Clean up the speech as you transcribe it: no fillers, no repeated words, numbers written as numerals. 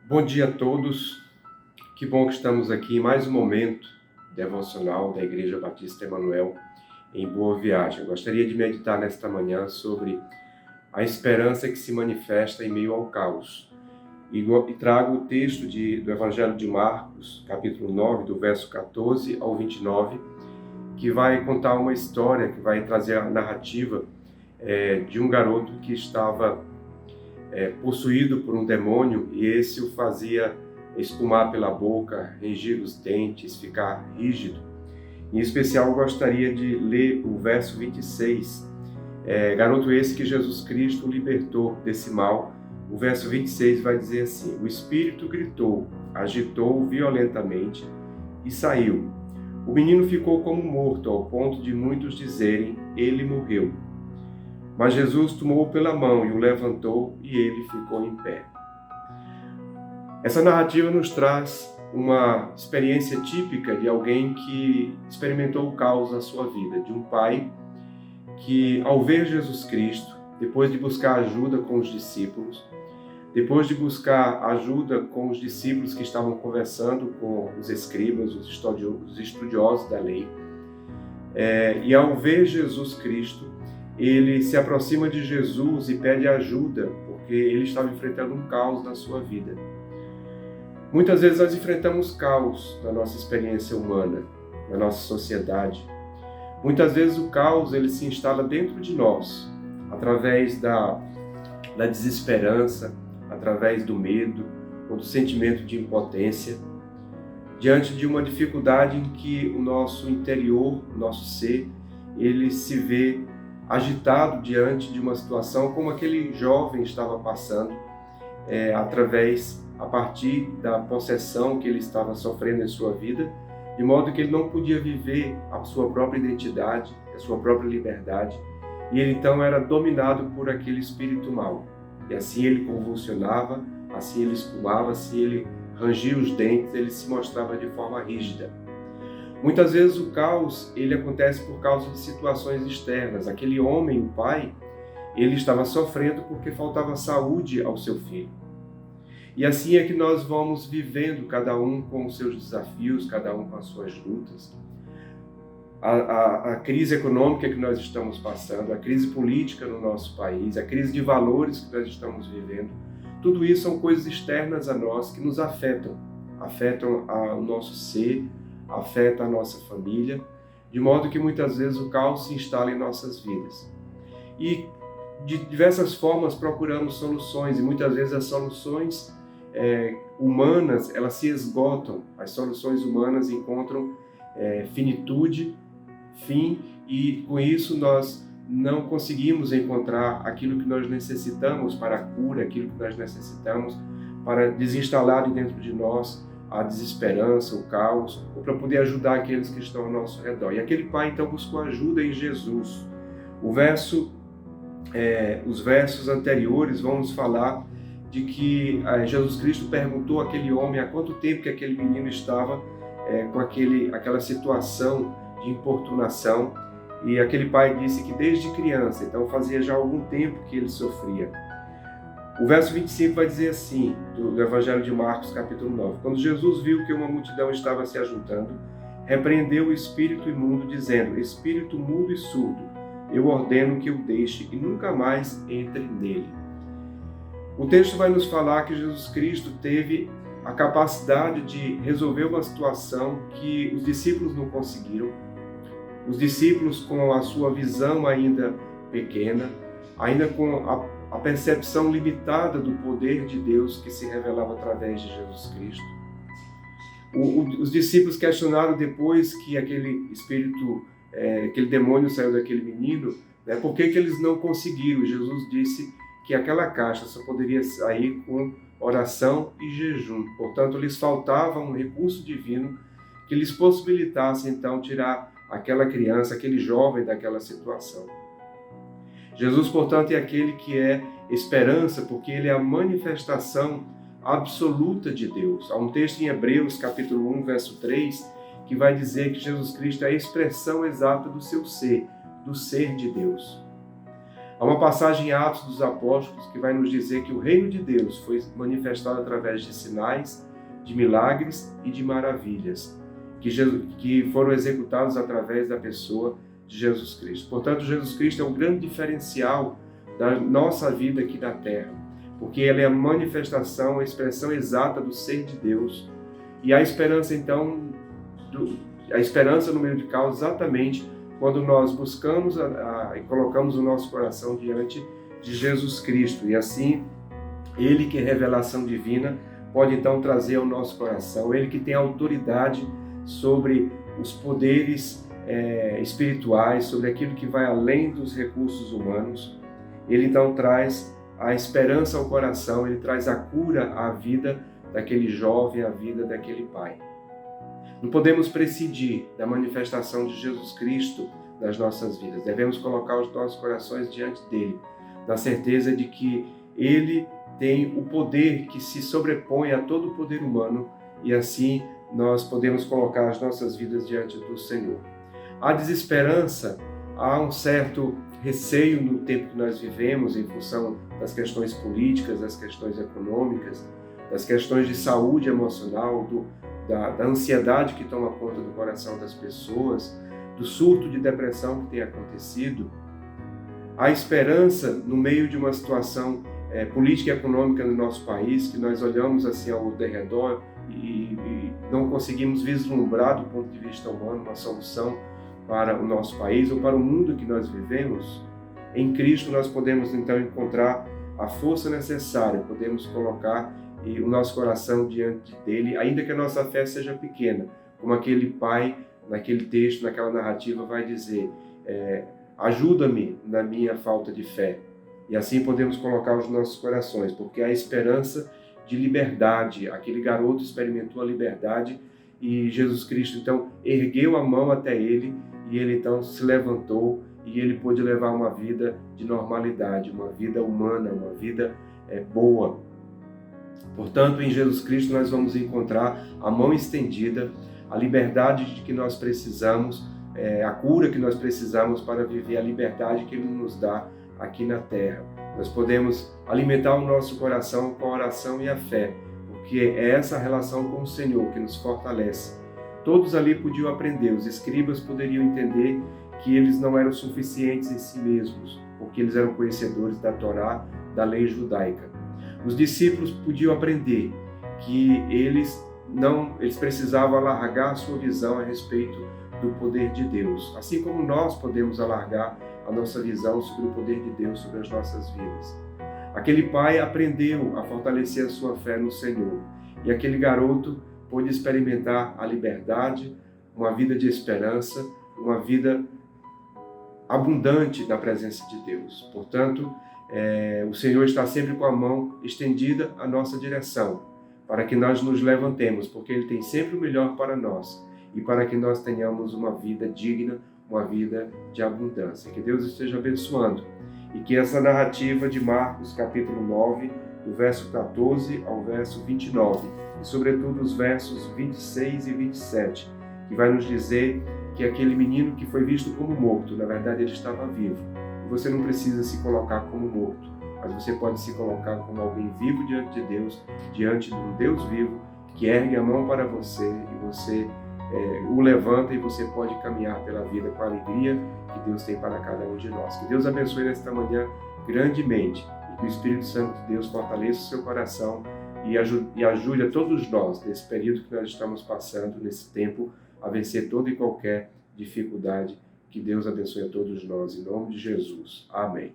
Bom dia a todos, que bom que estamos aqui em mais um momento devocional da Igreja Batista Emanuel em Boa Viagem. Eu gostaria de meditar nesta manhã sobre a esperança que se manifesta em meio ao caos. E trago o texto do Evangelho de Marcos, capítulo 9, do verso 14 ao 29, que vai contar uma história, que vai trazer a narrativa de um garoto que estava possuído por um demônio, e esse o fazia espumar pela boca, rangir os dentes, ficar rígido. Em especial, eu gostaria de ler o verso 26, garoto esse que Jesus Cristo libertou desse mal. O verso 26 vai dizer assim: o espírito gritou, agitou violentamente e saiu. O menino ficou como morto, ao ponto de muitos dizerem: ele morreu. Mas Jesus tomou-o pela mão e o levantou, e ele ficou em pé. Essa narrativa nos traz uma experiência típica de alguém que experimentou o caos na sua vida, de um pai que, ao ver Jesus Cristo, depois de buscar ajuda com os discípulos, depois de buscar ajuda com os discípulos que estavam conversando com os escribas, os estudiosos da lei, e ao ver Jesus Cristo, ele se aproxima de Jesus e pede ajuda, porque ele estava enfrentando um caos na sua vida. Muitas vezes nós enfrentamos caos na nossa experiência humana, na nossa sociedade. Muitas vezes o caos ele se instala dentro de nós, através da desesperança, através do medo, ou do sentimento de impotência, diante de uma dificuldade em que o nosso interior, o nosso ser, ele se vê agitado diante de uma situação como aquele jovem estava passando, a partir da possessão que ele estava sofrendo em sua vida, de modo que ele não podia viver a sua própria identidade, a sua própria liberdade, e ele então era dominado por aquele espírito mau. E assim ele convulsionava, assim ele espumava, assim ele rangia os dentes, ele se mostrava de forma rígida. Muitas vezes o caos ele acontece por causa de situações externas. Aquele homem, o pai, ele estava sofrendo porque faltava saúde ao seu filho. E assim é que nós vamos vivendo, cada um com os seus desafios, cada um com as suas lutas. A crise econômica que nós estamos passando, a crise política no nosso país, a crise de valores que nós estamos vivendo, tudo isso são coisas externas a nós que nos afetam o nosso ser, afeta a nossa família, de modo que muitas vezes o caos se instala em nossas vidas. E de diversas formas procuramos soluções, e muitas vezes as soluções humanas, elas se esgotam, as soluções humanas encontram finitude, fim, e com isso nós não conseguimos encontrar aquilo que nós necessitamos para a cura, aquilo que nós necessitamos para desinstalar dentro de nós a desesperança, o caos, ou para poder ajudar aqueles que estão ao nosso redor. E aquele pai então buscou ajuda em Jesus. Os versos anteriores vão nos falar de que Jesus Cristo perguntou àquele homem há quanto tempo que aquele menino estava com aquela situação de importunação, e aquele pai disse que desde criança, então fazia já algum tempo que ele sofria. O verso 25 vai dizer assim, do Evangelho de Marcos, capítulo 9. Quando Jesus viu que uma multidão estava se ajuntando, repreendeu o espírito imundo, dizendo: espírito mudo e surdo, eu ordeno que o deixe e nunca mais entre nele. O texto vai nos falar que Jesus Cristo teve a capacidade de resolver uma situação que os discípulos não conseguiram. Os discípulos, com a sua visão ainda pequena, ainda com a percepção limitada do poder de Deus que se revelava através de Jesus Cristo. Os discípulos questionaram depois que aquele espírito, aquele demônio saiu daquele menino, por que eles não conseguiram? Jesus disse que aquela caixa só poderia sair com oração e jejum. Portanto, lhes faltava um recurso divino que lhes possibilitasse então tirar aquela criança, aquele jovem daquela situação. Jesus, portanto, é aquele que é esperança, porque ele é a manifestação absoluta de Deus. Há um texto em Hebreus, capítulo 1, verso 3, que vai dizer que Jesus Cristo é a expressão exata do seu ser, do ser de Deus. Há uma passagem em Atos dos Apóstolos que vai nos dizer que o reino de Deus foi manifestado através de sinais, de milagres e de maravilhas, que foram executados através da pessoa de Jesus Cristo. Portanto, Jesus Cristo é um grande diferencial da nossa vida aqui na Terra, porque Ele é a manifestação, a expressão exata do ser de Deus. E a esperança, então, a esperança no meio de caos, exatamente quando nós buscamos e colocamos o nosso coração diante de Jesus Cristo. E assim, Ele que é revelação divina, pode então trazer ao nosso coração, Ele que tem autoridade sobre os poderes espirituais, sobre aquilo que vai além dos recursos humanos. Ele então traz a esperança ao coração, Ele traz a cura à vida daquele jovem, à vida daquele pai. Não podemos prescindir da manifestação de Jesus Cristo nas nossas vidas. Devemos colocar os nossos corações diante dele, na certeza de que ele tem o poder que se sobrepõe a todo o poder humano, e assim nós podemos colocar as nossas vidas diante do Senhor. Há desesperança, há um certo receio no tempo que nós vivemos em função das questões políticas, das questões econômicas, das questões de saúde emocional, da ansiedade que toma conta do coração das pessoas, do surto de depressão que tem acontecido. Há esperança no meio de uma situação política e econômica no nosso país, que nós olhamos assim ao redor e não conseguimos vislumbrar do ponto de vista humano uma solução para o nosso país ou para o mundo que nós vivemos. Em Cristo nós podemos então encontrar a força necessária, podemos colocar o nosso coração diante dele, ainda que a nossa fé seja pequena, como aquele pai, naquele texto, naquela narrativa, vai dizer, ajuda-me na minha falta de fé. E assim podemos colocar os nossos corações, porque há esperança de liberdade. Aquele garoto experimentou a liberdade e Jesus Cristo então ergueu a mão até ele e ele então se levantou e ele pôde levar uma vida de normalidade, uma vida humana, uma vida boa. Portanto, em Jesus Cristo nós vamos encontrar a mão estendida, a liberdade de que nós precisamos, a cura que nós precisamos para viver a liberdade que Ele nos dá aqui na Terra. Nós podemos alimentar o nosso coração com a oração e a fé, porque é essa relação com o Senhor que nos fortalece. Todos ali podiam aprender, os escribas poderiam entender que eles não eram suficientes em si mesmos, porque eles eram conhecedores da Torá, da lei judaica. Os discípulos podiam aprender que eles precisavam alargar a sua visão a respeito do poder de Deus, assim como nós podemos alargar a nossa visão sobre o poder de Deus sobre as nossas vidas. Aquele pai aprendeu a fortalecer a sua fé no Senhor, e aquele garoto pôde experimentar a liberdade, uma vida de esperança, uma vida abundante na presença de Deus. Portanto, o Senhor está sempre com a mão estendida à nossa direção, para que nós nos levantemos, porque Ele tem sempre o melhor para nós e para que nós tenhamos uma vida digna, uma vida de abundância. Que Deus esteja abençoando e que essa narrativa de Marcos, capítulo 9, do verso 14 ao verso 29, e sobretudo os versos 26 e 27, que vai nos dizer que aquele menino que foi visto como morto, na verdade ele estava vivo. E você não precisa se colocar como morto, mas você pode se colocar como alguém vivo diante de Deus, diante de um Deus vivo, que ergue a mão para você e você o levanta e você pode caminhar pela vida com a alegria que Deus tem para cada um de nós. Que Deus abençoe nesta manhã grandemente e que o Espírito Santo de Deus fortaleça o seu coração e ajude a todos nós, nesse período que nós estamos passando, nesse tempo, a vencer toda e qualquer dificuldade. Que Deus abençoe a todos nós, em nome de Jesus. Amém.